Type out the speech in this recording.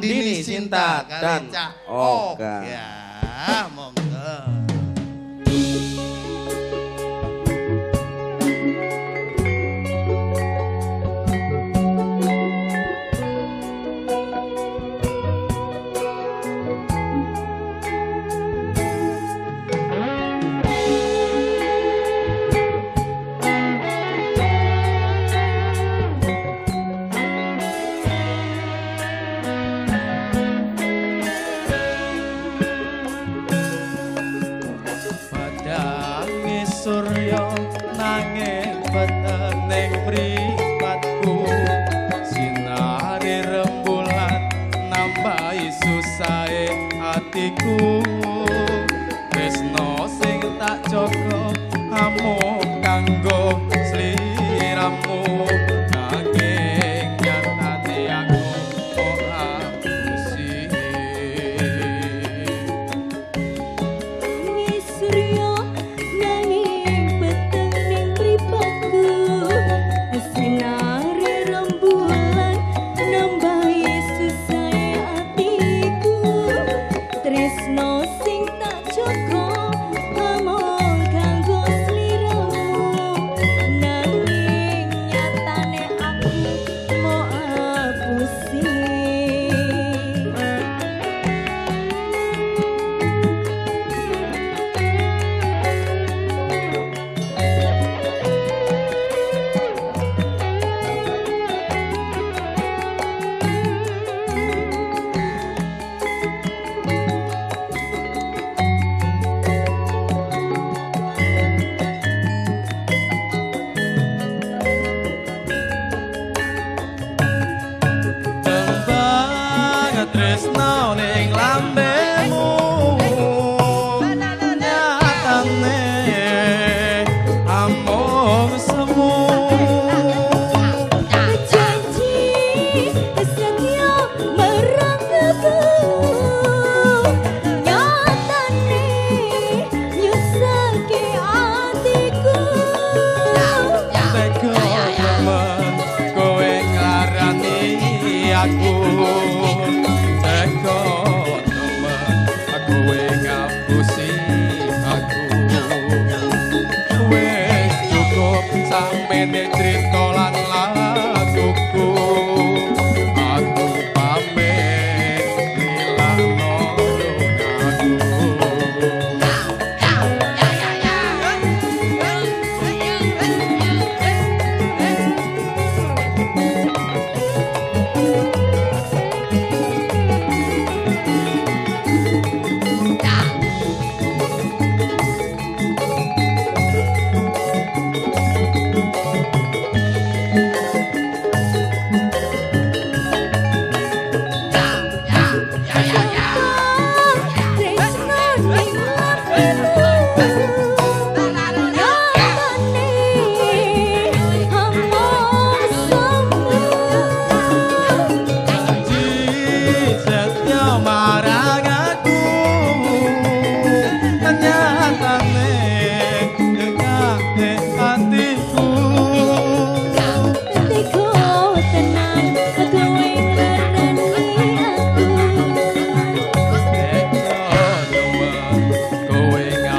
Andini Sinta dan Oga. Monggo. Surya nanging betening mripatku sinare rembulan nambahi susahe atiku tresno sing tak jaga amung kanggo sliramu nanging nyatane aku ora mesti Surya tresno ning lambemu nyatane amung semu janji setia marang aku nyatane nyusake atiku teko temen kowe nglarani aku sampe nek crita